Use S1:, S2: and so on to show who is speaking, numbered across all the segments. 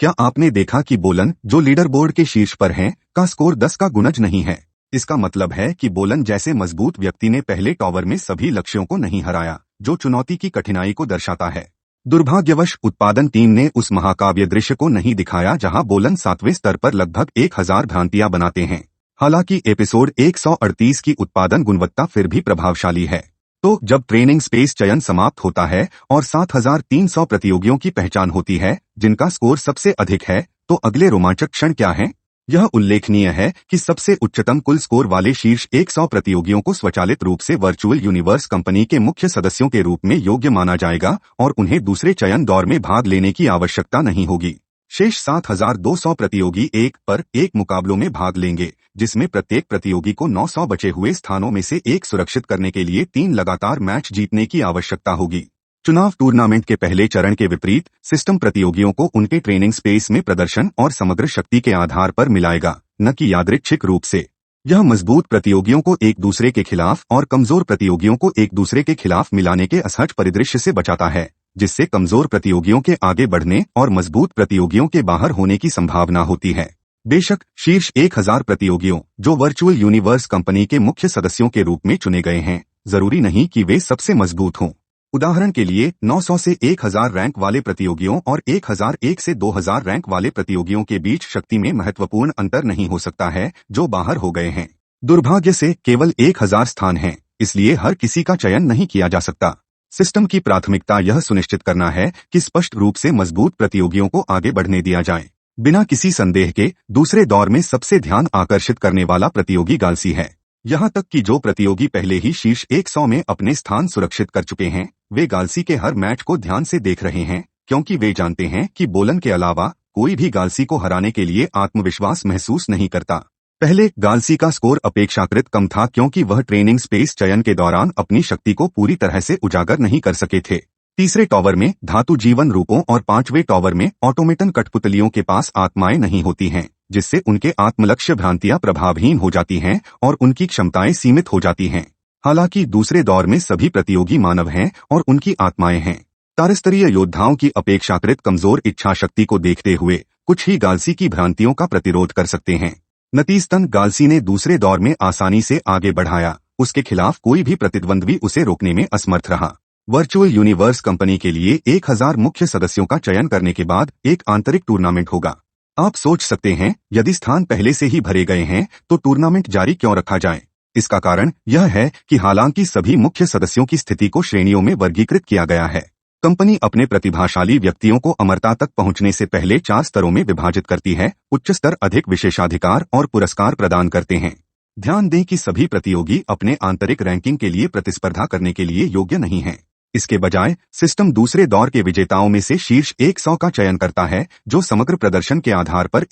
S1: क्या आपने देखा कि बोलन, जो लीडर बोर्ड के शीर्ष पर हैं, का स्कोर 10 का गुणज नहीं है? इसका मतलब है कि बोलन जैसे मजबूत व्यक्ति ने पहले टॉवर में सभी लक्ष्यों को नहीं हराया, जो चुनौती की कठिनाई को दर्शाता है। दुर्भाग्यवश उत्पादन टीम ने उस महाकाव्य दृश्य को नहीं दिखाया जहां बोलन 7वें स्तर पर लगभग 1000 भ्रांतियां बनाते हैं। हालांकि एपिसोड 138 की उत्पादन गुणवत्ता फिर भी प्रभावशाली है। तो जब ट्रेनिंग स्पेस चयन समाप्त होता है और 7300 प्रतियोगियों की पहचान होती है जिनका स्कोर सबसे अधिक है, तो अगले रोमांचक क्षण क्या है? यह उल्लेखनीय है कि सबसे उच्चतम कुल स्कोर वाले शीर्ष 100 प्रतियोगियों को स्वचालित रूप से वर्चुअल यूनिवर्स कंपनी के मुख्य सदस्यों के रूप में योग्य माना जाएगा और उन्हें दूसरे चयन दौर में भाग लेने की आवश्यकता नहीं होगी। शेष 7200 प्रतियोगी एक पर एक मुकाबलों में भाग लेंगे, जिसमें प्रत्येक प्रतियोगी को 900 बचे हुए स्थानों में से एक सुरक्षित करने के लिए 3 लगातार मैच जीतने की आवश्यकता होगी। चुनाव टूर्नामेंट के पहले चरण के विपरीत, सिस्टम प्रतियोगियों को उनके ट्रेनिंग स्पेस में प्रदर्शन और समग्र शक्ति के आधार पर मिलाएगा, न कि यादृच्छिक रूप से। यह मजबूत प्रतियोगियों को एक दूसरे के खिलाफ और कमजोर प्रतियोगियों को एक दूसरे के खिलाफ मिलाने के असहज परिदृश्य से बचाता है, जिससे कमजोर प्रतियोगियों के आगे बढ़ने और मजबूत प्रतियोगियों के बाहर होने की संभावना होती है। बेशक शीर्ष 1000 प्रतियोगियों, जो वर्चुअल यूनिवर्स कंपनी के मुख्य सदस्यों के रूप में चुने गए हैं, जरूरी नहीं कि वे सबसे मजबूत हों। उदाहरण के लिए 900 से 1000 रैंक वाले प्रतियोगियों और 1001 से 2000 रैंक वाले प्रतियोगियों के बीच शक्ति में महत्वपूर्ण अंतर नहीं हो सकता है, जो बाहर हो गए हैं। दुर्भाग्य से केवल 1000 स्थान हैं, इसलिए हर किसी का चयन नहीं किया जा सकता। सिस्टम की प्राथमिकता यह सुनिश्चित करना है कि स्पष्ट रूप से मजबूत प्रतियोगियों को आगे बढ़ने दिया जाए। बिना किसी संदेह के दूसरे दौर में सबसे ध्यान आकर्षित करने वाला प्रतियोगी गाल्सी है। यहाँ तक कि जो प्रतियोगी पहले ही शीर्ष 100 में अपने स्थान सुरक्षित कर चुके हैं, वे गाल्सी के हर मैच को ध्यान से देख रहे हैं, क्योंकि वे जानते हैं कि बोलन के अलावा कोई भी गाल्सी को हराने के लिए आत्मविश्वास महसूस नहीं करता। पहले गाल्सी का स्कोर अपेक्षाकृत कम था क्योंकि वह ट्रेनिंग स्पेस चयन के दौरान अपनी शक्ति को पूरी तरह से उजागर नहीं कर सके थे। तीसरे टॉवर में धातु जीवन रूपों और 5वें टॉवर में ऑटोमेटन कठपुतलियों के पास आत्माएं नहीं होती हैं, जिससे उनके आत्मलक्ष्य भ्रांतियां प्रभावहीन हो जाती हैं और उनकी क्षमताएं सीमित हो जाती हैं। हालांकि दूसरे दौर में सभी प्रतियोगी मानव हैं और उनकी आत्माएं हैं। तारस्तरीय योद्धाओं की अपेक्षाकृत कमजोर इच्छा शक्ति को देखते हुए कुछ ही गाल्सी की भ्रांतियों का प्रतिरोध कर सकते हैं। नतीजतन गाल्सी ने दूसरे दौर में आसानी से आगे बढ़ाया, उसके खिलाफ कोई भी प्रतिद्वंद्वी उसे रोकने में असमर्थ रहा। वर्चुअल यूनिवर्स कंपनी के लिए 1000 मुख्य सदस्यों का चयन करने के बाद एक आंतरिक टूर्नामेंट होगा। आप सोच सकते हैं, यदि स्थान पहले से ही भरे गए हैं तो टूर्नामेंट जारी क्यों रखा जाए? इसका कारण यह है कि हालांकि सभी मुख्य सदस्यों की स्थिति को श्रेणियों में वर्गीकृत किया गया है, कंपनी अपने प्रतिभाशाली व्यक्तियों को अमरता तक पहुंचने से पहले 4 स्तरों में विभाजित करती है। उच्च स्तर अधिक विशेषाधिकार और पुरस्कार प्रदान करते हैं। ध्यान दें कि सभी प्रतियोगी अपने आंतरिक रैंकिंग के लिए प्रतिस्पर्धा करने के लिए योग्य नहीं हैं। इसके बजाय सिस्टम दूसरे दौर के विजेताओं में से शीर्ष 100 का चयन करता है, जो समग्र प्रदर्शन के आधार पर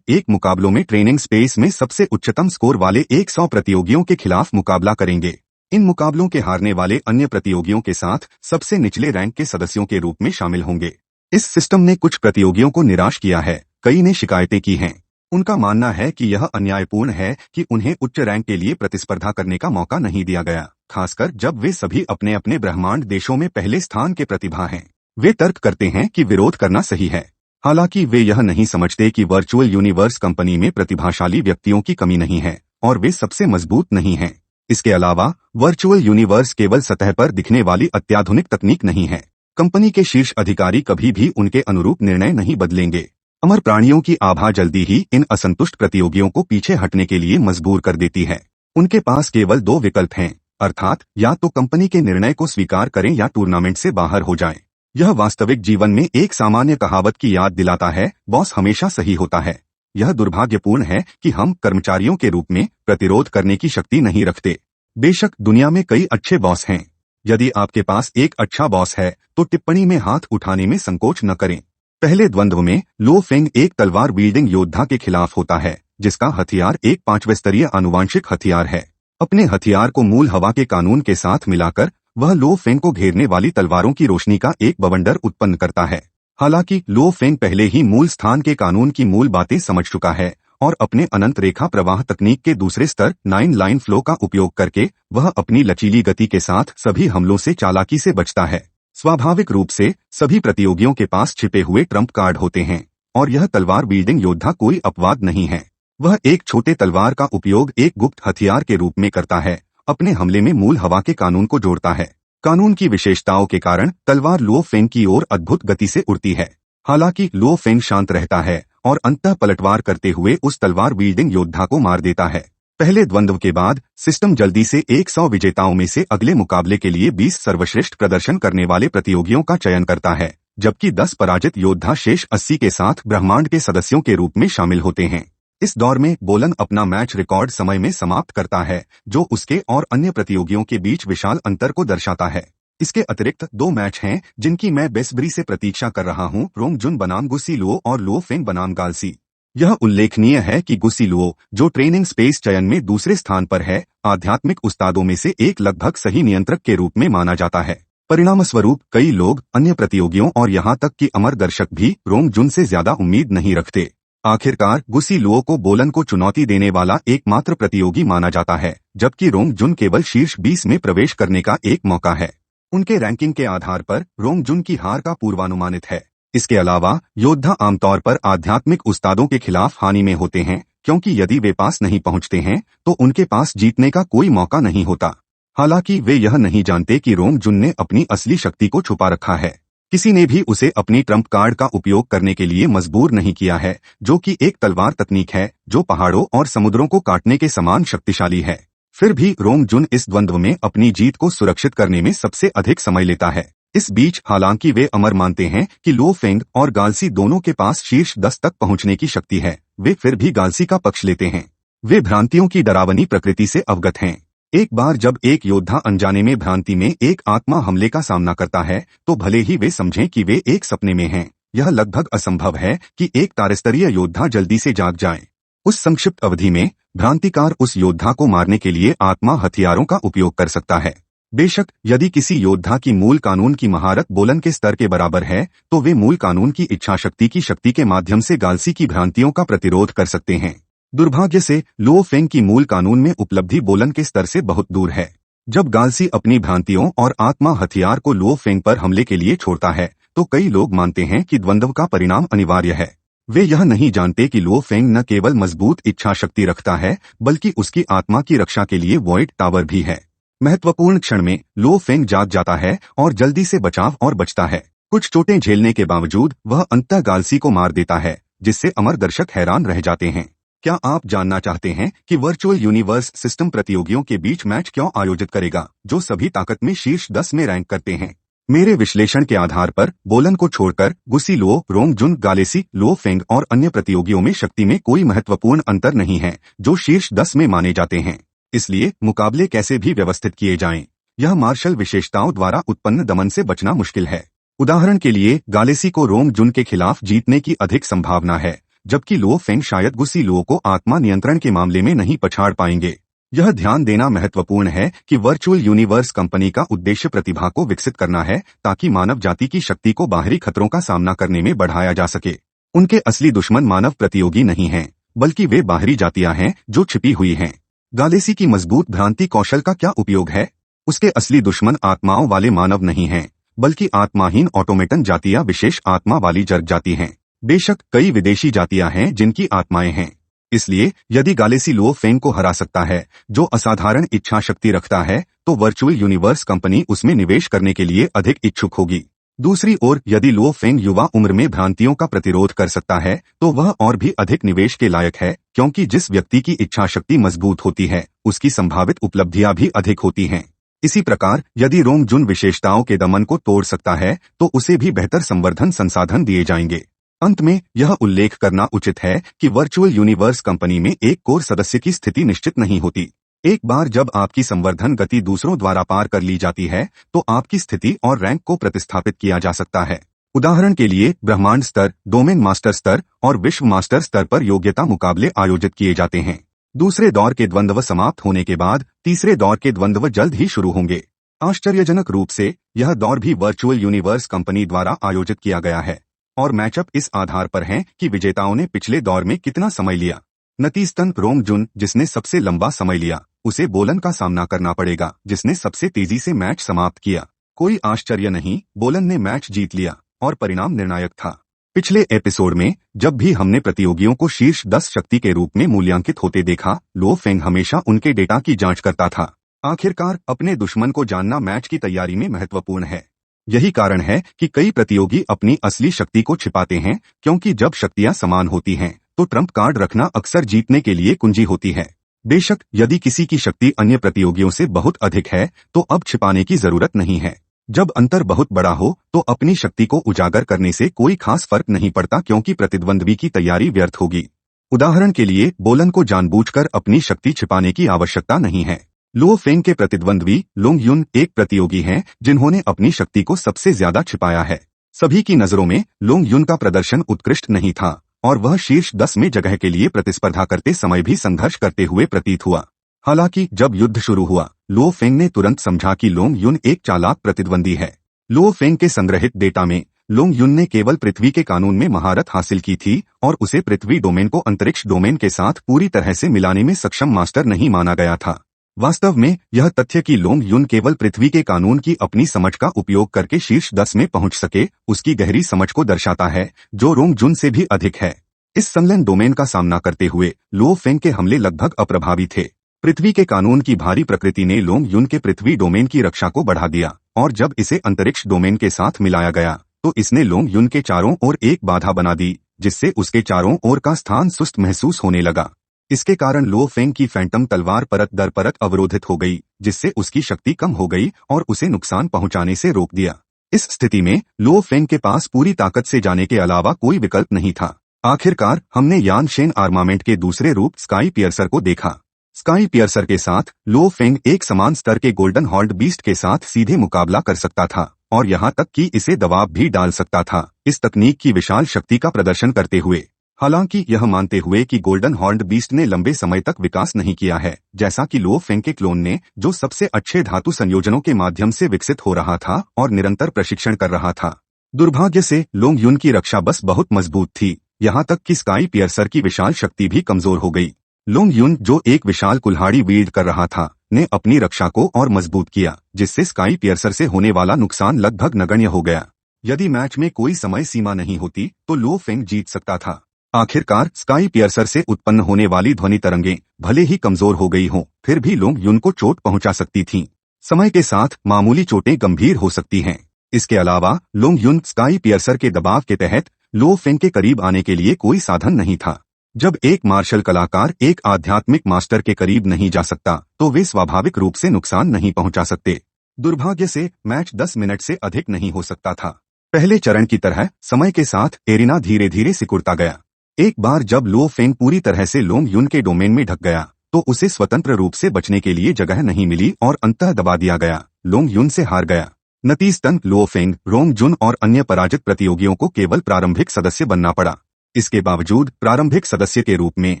S1: एक मुकाबलों में ट्रेनिंग स्पेस में सबसे उच्चतम स्कोर वाले 100 प्रतियोगियों के खिलाफ मुकाबला करेंगे। इन मुकाबलों के हारने वाले अन्य प्रतियोगियों के साथ सबसे निचले रैंक के सदस्यों के रूप में शामिल होंगे। इस सिस्टम ने कुछ प्रतियोगियों को निराश किया है, कई ने शिकायतें की हैं। उनका मानना है कि यह अन्यायपूर्ण है कि उन्हें उच्च रैंक के लिए प्रतिस्पर्धा करने का मौका नहीं दिया गया, खासकर जब वे सभी अपने अपने ब्रह्मांड देशों में पहले स्थान के प्रतिभा हैं। वे तर्क करते हैं कि विरोध करना सही है, हालांकि वे यह नहीं समझते कि वर्चुअल यूनिवर्स कंपनी में प्रतिभाशाली व्यक्तियों की कमी नहीं है और वे सबसे मजबूत नहीं हैं। इसके अलावा वर्चुअल यूनिवर्स केवल सतह पर दिखने वाली अत्याधुनिक तकनीक नहीं है। कंपनी के शीर्ष अधिकारी कभी भी उनके अनुरूप निर्णय नहीं बदलेंगे। अमर प्राणियों की आभा जल्दी ही इन असंतुष्ट प्रतियोगियों को पीछे हटने के लिए मजबूर कर देती है। उनके पास केवल 2 विकल्प हैं, अर्थात या तो कंपनी के निर्णय को स्वीकार करें या टूर्नामेंट से बाहर हो जाएं। यह वास्तविक जीवन में एक सामान्य कहावत की याद दिलाता है, बॉस हमेशा सही होता है। यह दुर्भाग्यपूर्ण है कि हम कर्मचारियों के रूप में प्रतिरोध करने की शक्ति नहीं रखते। बेशक दुनिया में कई अच्छे बॉस हैं। यदि आपके पास एक अच्छा बॉस है तो टिप्पणी में हाथ उठाने में संकोच न करें। पहले द्वंद्व में लो फेंग एक तलवार विल्डिंग योद्धा के खिलाफ होता है, जिसका हथियार एक 5वें स्तरीय आनुवांशिक हथियार है। अपने हथियार को मूल हवा के कानून के साथ मिलाकर वह लो फेंग को घेरने वाली तलवारों की रोशनी का एक बवंडर उत्पन्न करता है। हालांकि लो फेंग पहले ही मूल स्थान के कानून की मूल बातें समझ चुका है और अपने अनंत रेखा प्रवाह तकनीक के दूसरे स्तर 9 लाइन फ्लो का उपयोग करके वह अपनी लचीली गति के साथ सभी हमलों से चालाकी से बचता है। स्वाभाविक रूप से सभी प्रतियोगियों के पास छिपे हुए ट्रम्प कार्ड होते हैं और यह तलवार विल्डिंग योद्धा कोई अपवाद नहीं है। वह एक छोटे तलवार का उपयोग एक गुप्त हथियार के रूप में करता है। अपने हमले में मूल हवा के कानून को जोड़ता है। कानून की विशेषताओं के कारण तलवार लुओ फेंग की ओर अद्भुत गति से उड़ती है। हालांकि लुओ फेंग शांत रहता है और अंततः पलटवार करते हुए उस तलवार विल्डिंग योद्धा को मार देता है। पहले द्वंद्व के बाद सिस्टम जल्दी से 100 विजेताओं में से अगले मुकाबले के लिए 20 सर्वश्रेष्ठ प्रदर्शन करने वाले प्रतियोगियों का चयन करता है, जबकि 10 पराजित योद्धा शेष 80 के साथ ब्रह्मांड के सदस्यों के रूप में शामिल होते हैं। इस दौर में बोलन अपना मैच रिकॉर्ड समय में समाप्त करता है, जो उसके और अन्य प्रतियोगियों के बीच विशाल अंतर को दर्शाता है। इसके अतिरिक्त 2 मैच हैं जिनकी मैं बेसब्री से प्रतीक्षा कर रहा हूं, रोंग जुन बनाम गुसी लुओ और लुओ फेंग बनाम गालसी। यह उल्लेखनीय है कि गुसी लुओ, जो ट्रेनिंग स्पेस चयन में दूसरे स्थान पर है, आध्यात्मिक उस्तादों में से एक लगभग सही नियंत्रक के रूप में माना जाता है। परिणामस्वरूप कई लोग, अन्य प्रतियोगियों और यहां तक कि अमर दर्शक भी रोंग जुन से ज्यादा उम्मीद नहीं रखते। आखिरकार गुसी लुओ को बोलन को चुनौती देने वाला एकमात्र प्रतियोगी माना जाता है, जबकि रोंग जुन केवल शीर्ष 20 में प्रवेश करने का एक मौका है। उनके रैंकिंग के आधार पर रोंग जुन की हार का पूर्वानुमानित है। इसके अलावा योद्धा आमतौर पर आध्यात्मिक उस्तादों के खिलाफ हानि में होते हैं, क्योंकि यदि वे पास नहीं पहुंचते हैं तो उनके पास जीतने का कोई मौका नहीं होता। हालांकि वे यह नहीं जानते कि रोंग जुन ने अपनी असली शक्ति को छुपा रखा है। किसी ने भी उसे अपनी ट्रम्प कार्ड का उपयोग करने के लिए मजबूर नहीं किया है, जो कि एक तलवार तकनीक है जो पहाड़ों और समुद्रों को काटने के समान शक्तिशाली है। फिर भी रोंग जुन इस द्वंद्व में अपनी जीत को सुरक्षित करने में सबसे अधिक समय लेता है। इस बीच हालांकि वे अमर मानते हैं कि लुओ फेंग और गालसी दोनों के पास शीर्ष 10 तक पहुंचने की शक्ति है, वे फिर भी गालसी का पक्ष लेते हैं। वे भ्रांतियों की डरावनी प्रकृति से अवगत हैं। एक बार जब एक योद्धा अनजाने में भ्रांति में एक आत्मा हमले का सामना करता है, तो भले ही वे समझें कि वे एक सपने में हैं, यह लगभग असंभव है कि एक तारस्तरीय योद्धा जल्दी से जाग जाए। उस संक्षिप्त अवधि में भ्रांतिकार उस योद्धा को मारने के लिए आत्मा हथियारों का उपयोग कर सकता है। बेशक यदि किसी योद्धा की मूल कानून की महारत बोलन के स्तर के बराबर है, तो वे मूल कानून की इच्छाशक्ति की शक्ति के माध्यम से गालसी की भ्रांतियों का प्रतिरोध कर सकते हैं। दुर्भाग्य से लुओ फेंग की मूल कानून में उपलब्धि बोलन के स्तर से बहुत दूर है। जब गालसी अपनी भ्रांतियों और आत्मा हथियार को लुओ फेंग पर हमले के लिए छोड़ता है, तो कई लोग मानते हैं कि द्वंद्व का परिणाम अनिवार्य है। वे यह नहीं जानते कि लुओ फेंग न केवल मजबूत इच्छा शक्ति रखता है, बल्कि उसकी आत्मा की रक्षा के लिए वॉइड टावर भी है। महत्वपूर्ण क्षण में लुओ फेंग जाग जाता है और जल्दी से बचाव और बचता है। कुछ चोटें झेलने के बावजूद वह अंततः गालसी को मार देता है, जिससे अमर दर्शक हैरान रह जाते हैं। क्या आप जानना चाहते हैं कि वर्चुअल यूनिवर्स सिस्टम प्रतियोगियों के बीच मैच क्यों आयोजित करेगा, जो सभी ताकत में शीर्ष 10 में रैंक करते हैं? मेरे विश्लेषण के आधार पर बोलन को छोड़कर गुसी लुओ, रोंग जुन, गालेसी, लुओ फेंग और अन्य प्रतियोगियों में शक्ति में कोई महत्वपूर्ण अंतर नहीं है, जो शीर्ष 10 में माने जाते हैं। इसलिए मुकाबले कैसे भी व्यवस्थित किए जाएं, यह मार्शल विशेषताओं द्वारा उत्पन्न दमन से बचना मुश्किल है। उदाहरण के लिए गालेसी को रोंग जुन के खिलाफ जीतने की अधिक संभावना है, जबकि लुओ फेंग शायद गुसी लुओ को आत्मा नियंत्रण के मामले में नहीं पछाड़ पाएंगे। यह ध्यान देना महत्वपूर्ण है कि वर्चुअल यूनिवर्स कंपनी का उद्देश्य प्रतिभा को विकसित करना है, ताकि मानव जाति की शक्ति को बाहरी खतरों का सामना करने में बढ़ाया जा सके। उनके असली दुश्मन मानव प्रतियोगी नहीं हैं, बल्कि वे बाहरी जातियां हैं जो छिपी हुई हैं। गालेसी की मजबूत भ्रांति कौशल का क्या उपयोग है? उसके असली दुश्मन आत्माओं वाले मानव नहीं हैं, बल्कि आत्माहीन ऑटोमेटन जातियां विशेष आत्मा वाली जर्ग जाति हैं। बेशक कई विदेशी जातियां हैं जिनकी आत्माएं हैं। इसलिए यदि गालेसी लुओ फेंग को हरा सकता है, जो असाधारण इच्छा शक्ति रखता है, तो वर्चुअल यूनिवर्स कंपनी उसमें निवेश करने के लिए अधिक इच्छुक होगी। दूसरी ओर यदि लुओ फेंग युवा उम्र में भ्रांतियों का प्रतिरोध कर सकता है, तो वह और भी अधिक निवेश के लायक है, क्योंकि जिस व्यक्ति की इच्छा शक्ति मजबूत होती है, उसकी संभावित उपलब्धियां भी अधिक होती हैं। इसी प्रकार यदि रोंग जुन विशेषताओं के दमन को तोड़ सकता है, तो उसे भी बेहतर संवर्धन संसाधन दिए जाएंगे। अंत में यह उल्लेख करना उचित है कि वर्चुअल यूनिवर्स कंपनी में एक कोर सदस्य की स्थिति निश्चित नहीं होती। एक बार जब आपकी संवर्धन गति दूसरों द्वारा पार कर ली जाती है, तो आपकी स्थिति और रैंक को प्रतिस्थापित किया जा सकता है। उदाहरण के लिए ब्रह्मांड स्तर, डोमेन मास्टर स्तर और विश्व मास्टर स्तर पर योग्यता मुकाबले आयोजित किए जाते हैं। दूसरे दौर के द्वंद्व समाप्त होने के बाद तीसरे दौर के द्वंद्व जल्द ही शुरू होंगे। आश्चर्यजनक रूप से यह दौर भी वर्चुअल यूनिवर्स कंपनी द्वारा आयोजित किया गया है, और मैचअप इस आधार पर हैं कि विजेताओं ने पिछले दौर में कितना समय लिया। नतीजतन रोंग जुन, जिसने सबसे लंबा समय लिया, उसे बोलन का सामना करना पड़ेगा, जिसने सबसे तेजी से मैच समाप्त किया। कोई आश्चर्य नहीं, बोलन ने मैच जीत लिया और परिणाम निर्णायक था। पिछले एपिसोड में जब भी हमने प्रतियोगियों को शीर्ष 10 शक्ति के रूप में मूल्यांकित होते देखा, लो फेंग हमेशा उनके डेटा की जांच करता था। आखिरकार अपने दुश्मन को जानना मैच की तैयारी में महत्वपूर्ण है। यही कारण है कि कई प्रतियोगी अपनी असली शक्ति को छिपाते हैं, क्योंकि जब शक्तियां समान होती हैं तो ट्रम्प कार्ड रखना अक्सर जीतने के लिए कुंजी होती है। बेशक यदि किसी की शक्ति अन्य प्रतियोगियों से बहुत अधिक है तो अब छिपाने की जरूरत नहीं है। जब अंतर बहुत बड़ा हो तो अपनी शक्ति को उजागर करने से कोई खास फर्क नहीं पड़ता, क्योंकि प्रतिद्वंद्वी की तैयारी व्यर्थ होगी। उदाहरण के लिए बोलन को जानबूझकर अपनी शक्ति छिपाने की आवश्यकता नहीं है। लो फेंग के प्रतिद्वंद्वी लोंग युन एक प्रतियोगी हैं जिन्होंने अपनी शक्ति को सबसे ज्यादा छिपाया है। सभी की नजरों में लोंग युन का प्रदर्शन उत्कृष्ट नहीं था और वह शीर्ष 10 में जगह के लिए प्रतिस्पर्धा करते समय भी संघर्ष करते हुए प्रतीत हुआ। हालांकि जब युद्ध शुरू हुआ, लो फेंग ने तुरंत समझा कि लोंग युन एक चालाक प्रतिद्वंदी है। लो फेंग के संग्रहित डेटा में लोंग युन ने केवल पृथ्वी के कानून में महारत हासिल की थी और उसे पृथ्वी डोमेन को अंतरिक्ष डोमेन के साथ पूरी तरह से मिलाने में सक्षम मास्टर नहीं माना गया था। वास्तव में यह तथ्य कि लोंग युन केवल पृथ्वी के कानून की अपनी समझ का उपयोग करके शीर्ष 10 में पहुंच सके, उसकी गहरी समझ को दर्शाता है, जो रोंग जुन से भी अधिक है। इस संलग्न डोमेन का सामना करते हुए लो फेंग के हमले लगभग अप्रभावी थे। पृथ्वी के कानून की भारी प्रकृति ने लोंग युन के पृथ्वी डोमेन की रक्षा को बढ़ा दिया और जब इसे अंतरिक्ष डोमेन के साथ मिलाया गया तो इसने लोंग युन के चारों ओर एक बाधा बना दी, जिससे उसके चारों ओर का स्थान सुस्त महसूस होने लगा। इसके कारण लो फेंग की फैंटम तलवार परत दर परत अवरोधित हो गई, जिससे उसकी शक्ति कम हो गई और उसे नुकसान पहुंचाने से रोक दिया। इस स्थिति में लो फेंग के पास पूरी ताकत से जाने के अलावा कोई विकल्प नहीं था। आखिरकार हमने यान शेन आर्मामेंट के दूसरे रूप स्काई पियर्सर को देखा। स्काई पियर्सर के साथ लो फेंग एक समान स्तर के गोल्डन हॉर्न्ड बीस्ट के साथ सीधे मुकाबला कर सकता था और यहां तक कि इसे दबाव भी डाल सकता था, इस तकनीक की विशाल शक्ति का प्रदर्शन करते हुए। हालांकि यह मानते हुए कि गोल्डन हॉर्न्ड बीस्ट ने लंबे समय तक विकास नहीं किया है, जैसा कि लो फेंग के क्लोन ने, जो सबसे अच्छे धातु संयोजनों के माध्यम से विकसित हो रहा था और निरंतर प्रशिक्षण कर रहा था। दुर्भाग्य से लोंग युन की रक्षा बस बहुत मजबूत थी, यहाँ तक कि स्काई पियर्सर की विशाल शक्ति भी कमजोर हो गई। लोंग युन, जो एक विशाल कुल्हाड़ी वील्ड कर रहा था, ने अपनी रक्षा को और मजबूत किया, जिससे स्काई पियर्सर से होने वाला नुकसान लगभग नगण्य हो गया। यदि मैच में कोई समय सीमा नहीं होती तो लो फेंग जीत सकता था। आखिरकार स्काई पियर्सर से उत्पन्न होने वाली ध्वनि तरंगें भले ही कमजोर हो गई हों, फिर भी लोंग युन को चोट पहुंचा सकती थीं। समय के साथ मामूली चोटें गंभीर हो सकती हैं। इसके अलावा लोंग युन स्काई पियर्सर के दबाव के तहत लो फेंग के करीब आने के लिए कोई साधन नहीं था। जब एक मार्शल कलाकार एक आध्यात्मिक मास्टर के करीब नहीं जा सकता तो वे स्वाभाविक रूप से नुकसान नहीं पहुंचा सकते। दुर्भाग्य से मैच 10 मिनट से अधिक नहीं हो सकता था। पहले चरण की तरह समय के साथ एरिना धीरे धीरे सिकुड़ता गया। एक बार जब लो फेंग पूरी तरह से लोंग युन के डोमेन में ढक गया तो उसे स्वतंत्र रूप से बचने के लिए जगह नहीं मिली और अंततः दबा दिया गया। लोंग युन से हार गया। नतीजतन लो फेंग, रोंग जुन और अन्य पराजित प्रतियोगियों को केवल प्रारंभिक सदस्य बनना पड़ा। इसके बावजूद प्रारंभिक सदस्य के रूप में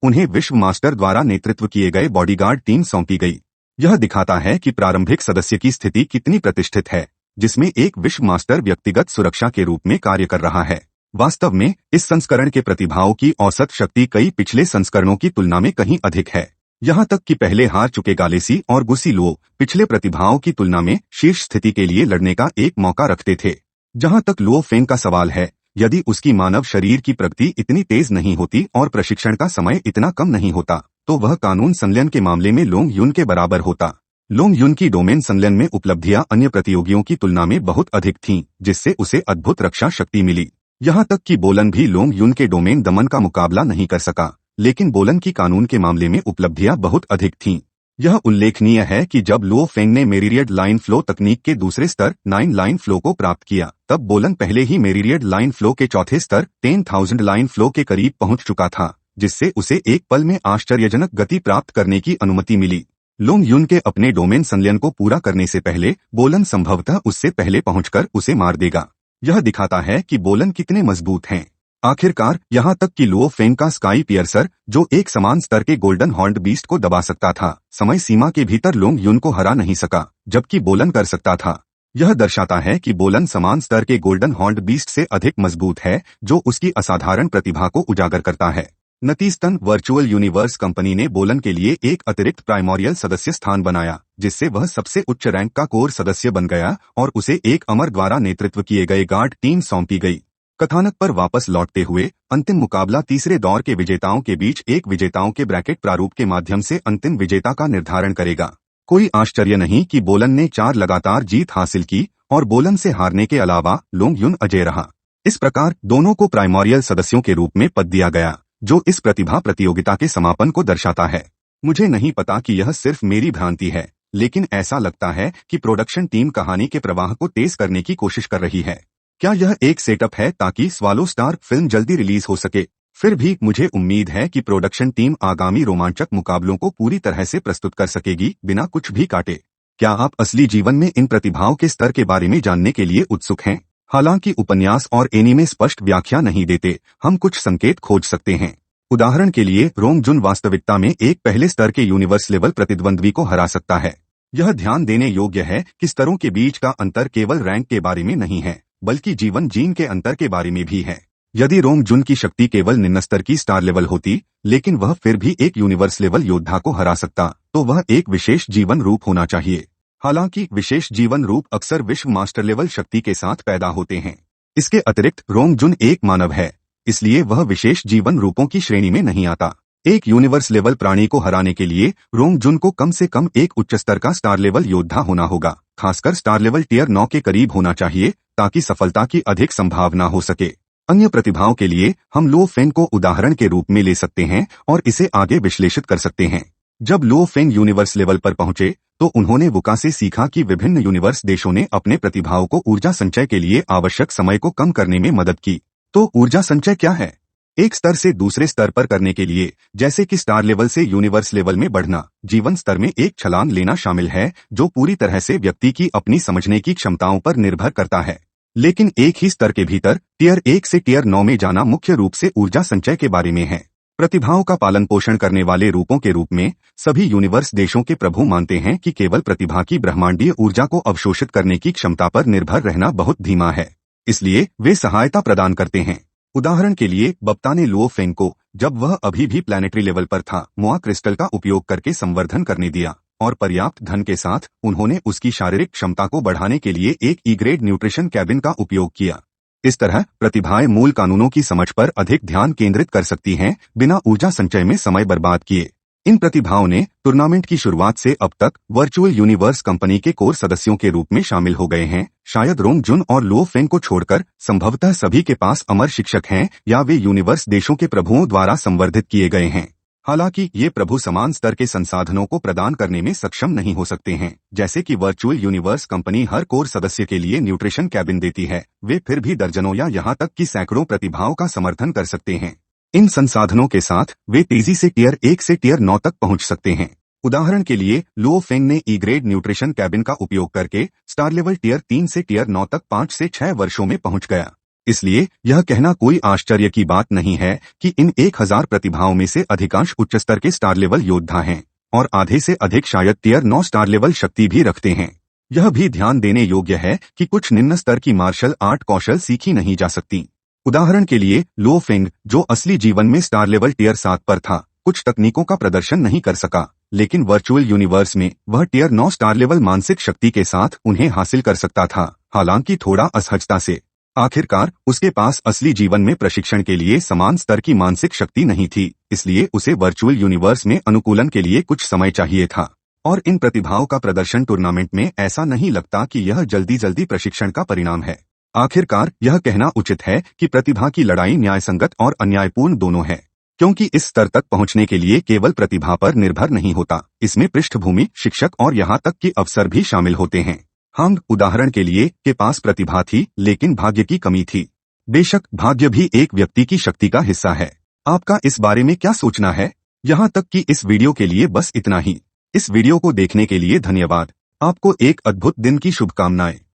S1: उन्हें विश्व मास्टर द्वारा नेतृत्व किए गए बॉडीगार्ड टीम सौंपी गई। यह दिखाता है कि प्रारंभिक सदस्य की स्थिति कितनी प्रतिष्ठित है, जिसमें एक विश्व मास्टर व्यक्तिगत सुरक्षा के रूप में कार्य कर रहा है। वास्तव में इस संस्करण के प्रतिभाओं की औसत शक्ति कई पिछले संस्करणों की तुलना में कहीं अधिक है। यहाँ तक कि पहले हार चुके गालेसी और गुसी लो पिछले प्रतिभाओं की तुलना में शीर्ष स्थिति के लिए लड़ने का एक मौका रखते थे। जहाँ तक लो फेंग का सवाल है, यदि उसकी मानव शरीर की प्रगति इतनी तेज नहीं होती और प्रशिक्षण का समय इतना कम नहीं होता तो वह कानून संलयन के मामले में लोंग युन के बराबर होता। लोंग युन की डोमेन संलयन में उपलब्धियां अन्य प्रतियोगियों की तुलना में बहुत अधिक थीं, जिससे उसे अद्भुत रक्षा शक्ति मिली। यहाँ तक कि बोलन भी लोंग युन के डोमेन दमन का मुकाबला नहीं कर सका, लेकिन बोलन की कानून के मामले में उपलब्धियां बहुत अधिक थीं। यह उल्लेखनीय है कि जब लो फेंग ने मेरिरियड लाइन फ्लो तकनीक के दूसरे स्तर 9 लाइन फ्लो को प्राप्त किया, तब बोलन पहले ही मेरिरियड लाइन फ्लो के चौथे स्तर 10,000 लाइन फ्लो के करीब पहुंच चुका था, जिससे उसे एक पल में आश्चर्यजनक गति प्राप्त करने की अनुमति मिली। लोंग युन के अपने डोमेन संलयन को पूरा करने से पहले बोलन संभवतः उससे पहले पहुंचकर उसे मार देगा। यह दिखाता है कि बोलन कितने मजबूत हैं। आखिरकार यहाँ तक कि लो फेंग का स्काई पियर्सर, जो एक समान स्तर के गोल्डन हॉर्न्ड बीस्ट को दबा सकता था, समय सीमा के भीतर लोंग युन को हरा नहीं सका, जबकि बोलन कर सकता था। यह दर्शाता है कि बोलन समान स्तर के गोल्डन हॉर्न्ड बीस्ट से अधिक मजबूत है, जो उसकी असाधारण प्रतिभा को उजागर करता है। नतीजतन वर्चुअल यूनिवर्स कंपनी ने बोलन के लिए एक अतिरिक्त प्राइमोरियल सदस्य स्थान बनाया, जिससे वह सबसे उच्च रैंक का कोर सदस्य बन गया और उसे एक अमर द्वारा नेतृत्व किए गए गार्ड टीम सौंपी गई। कथानक पर वापस लौटते हुए अंतिम मुकाबला तीसरे दौर के विजेताओं के बीच एक विजेताओं के ब्रैकेट प्रारूप के माध्यम से अंतिम विजेता का निर्धारण करेगा। कोई आश्चर्य नहीं कि बोलन ने 4 लगातार जीत हासिल की और बोलन से हारने के अलावा लोंग युन अजय रहा। इस प्रकार दोनों को प्राइमोरियल सदस्यों के रूप में पद दिया गया, जो इस प्रतिभा प्रतियोगिता के समापन को दर्शाता है। मुझे नहीं पता कि यह सिर्फ मेरी भ्रांति है, लेकिन ऐसा लगता है कि प्रोडक्शन टीम कहानी के प्रवाह को तेज करने की कोशिश कर रही है। क्या यह एक सेटअप है ताकि स्वालो स्टार फिल्म जल्दी रिलीज हो सके? फिर भी मुझे उम्मीद है कि प्रोडक्शन टीम आगामी रोमांचक मुकाबलों को पूरी तरह से प्रस्तुत कर सकेगी बिना कुछ भी काटे। क्या आप असली जीवन में इन प्रतिभाओं के स्तर के बारे में जानने के लिए उत्सुक हैं? हालांकि उपन्यास और एनीमे स्पष्ट व्याख्या नहीं देते, हम कुछ संकेत खोज सकते हैं। उदाहरण के लिए रोंग जुन वास्तविकता में एक पहले स्तर के यूनिवर्स लेवल प्रतिद्वंद्वी को हरा सकता है। यह ध्यान देने योग्य है कि स्तरों के बीच का अंतर केवल रैंक के बारे में नहीं है, बल्कि जीवन जीन के अंतर के बारे में भी है। यदि रोंग जुन की शक्ति केवल निम्न स्तर की स्टार लेवल होती, लेकिन वह फिर भी एक यूनिवर्स लेवल योद्धा को हरा सकता, तो वह एक विशेष जीवन रूप होना चाहिए। हालांकि विशेष जीवन रूप अक्सर विश्व मास्टर लेवल शक्ति के साथ पैदा होते हैं। इसके अतिरिक्त रोंग जुन एक मानव है, इसलिए वह विशेष जीवन रूपों की श्रेणी में नहीं आता। एक यूनिवर्स लेवल प्राणी को हराने के लिए रोंग जुन को कम से कम एक उच्च स्तर का स्टार लेवल योद्धा होना होगा, खासकर स्टार लेवल टियर 9 के करीब होना चाहिए, ताकि सफलता की अधिक संभावना हो सके। अन्य प्रतिभाओं के लिए हम लो फेंग को उदाहरण के रूप में ले सकते हैं और इसे आगे विश्लेषित कर सकते हैं। जब लो फेंग यूनिवर्स लेवल पर पहुंचे तो उन्होंने वुका से सीखा कि विभिन्न यूनिवर्स देशों ने अपने प्रतिभाओं को ऊर्जा संचय के लिए आवश्यक समय को कम करने में मदद की। तो ऊर्जा संचय क्या है? एक स्तर से दूसरे स्तर पर करने के लिए, जैसे कि स्टार लेवल से यूनिवर्स लेवल में बढ़ना, जीवन स्तर में एक छलांग लेना शामिल है, जो पूरी तरह से व्यक्ति की अपनी समझने की क्षमताओं पर निर्भर करता है। लेकिन एक ही स्तर के भीतर टियर 1 से टियर 9 में जाना मुख्य रूप से ऊर्जा संचय के बारे में है। प्रतिभाओं का पालन पोषण करने वाले रूपों के रूप में सभी यूनिवर्स देशों के प्रभु मानते हैं कि केवल प्रतिभा की ब्रह्मांडीय ऊर्जा को अवशोषित करने की क्षमता पर निर्भर रहना बहुत धीमा है, इसलिए वे सहायता प्रदान करते हैं। उदाहरण के लिए बप्ता ने लुओ फेंग को, जब वह अभी भी प्लैनेटरी लेवल पर था, मोआ क्रिस्टल का उपयोग करके संवर्धन करने दिया और पर्याप्त धन के साथ उन्होंने उसकी शारीरिक क्षमता को बढ़ाने के लिए एक ई ग्रेड न्यूट्रिशन कैबिन का उपयोग किया। इस तरह प्रतिभाएं मूल कानूनों की समझ पर अधिक ध्यान केंद्रित कर सकती हैं, बिना ऊर्जा संचय में समय बर्बाद किए। इन प्रतिभाओं ने टूर्नामेंट की शुरुआत से अब तक वर्चुअल यूनिवर्स कंपनी के कोर सदस्यों के रूप में शामिल हो गए हैं। शायद रोंग जुन और लुओ फेंग को छोड़कर संभवतः सभी के पास अमर शिक्षक हैं या वे यूनिवर्स देशों के प्रभुओं द्वारा संवर्धित किए गए हैं। हालांकि ये प्रभु समान स्तर के संसाधनों को प्रदान करने में सक्षम नहीं हो सकते हैं, जैसे कि वर्चुअल यूनिवर्स कंपनी हर कोर सदस्य के लिए न्यूट्रिशन कैबिन देती है, वे फिर भी दर्जनों या यहाँ तक कि सैकड़ों प्रतिभाओं का समर्थन कर सकते हैं। इन संसाधनों के साथ वे तेजी से टियर 1 से टियर 9 तक पहुंच सकते हैं। उदाहरण के लिए लुओ फेंग ने ई ग्रेड न्यूट्रिशन कैबिन का उपयोग करके स्टार लेवल टियर 3 से टियर 9 तक 5 से 6 वर्षों में पहुंच गया। इसलिए यह कहना कोई आश्चर्य की बात नहीं है कि इन 1000 प्रतिभाओं में से अधिकांश उच्च स्तर के स्टार लेवल योद्धा हैं और आधे से अधिक शायद टियर 9 स्टार लेवल शक्ति भी रखते हैं। यह भी ध्यान देने योग्य है कि कुछ निम्न स्तर की मार्शल आर्ट कौशल सीखी नहीं जा सकती। उदाहरण के लिए लुओ फेंग, जो असली जीवन में स्टार लेवल टियर 7 पर था, कुछ तकनीकों का प्रदर्शन नहीं कर सका, लेकिन वर्चुअल यूनिवर्स में वह टियर 9 स्टार लेवल मानसिक शक्ति के साथ उन्हें हासिल कर सकता था, हालांकि थोड़ा असहजता से। आखिरकार उसके पास असली जीवन में प्रशिक्षण के लिए समान स्तर की मानसिक शक्ति नहीं थी, इसलिए उसे वर्चुअल यूनिवर्स में अनुकूलन के लिए कुछ समय चाहिए था। और इन प्रतिभाओं का प्रदर्शन टूर्नामेंट में ऐसा नहीं लगता कि यह जल्दी प्रशिक्षण का परिणाम है। आखिरकार यह कहना उचित है कि प्रतिभा की लड़ाई न्यायसंगत और अन्यायपूर्ण दोनों है, क्योंकि इस स्तर तक पहुंचने के लिए केवल प्रतिभा पर निर्भर नहीं होता, इसमें पृष्ठभूमि, शिक्षक और यहाँ तक कि अवसर भी शामिल होते हैं। हांग, उदाहरण के लिए, के पास प्रतिभा थी लेकिन भाग्य की कमी थी। बेशक भाग्य भी एक व्यक्ति की शक्ति का हिस्सा है। आपका इस बारे में क्या सोचना है? यहाँ तक कि इस वीडियो के लिए बस इतना ही। इस वीडियो को देखने के लिए धन्यवाद। आपको एक अद्भुत दिन की शुभकामनाएं।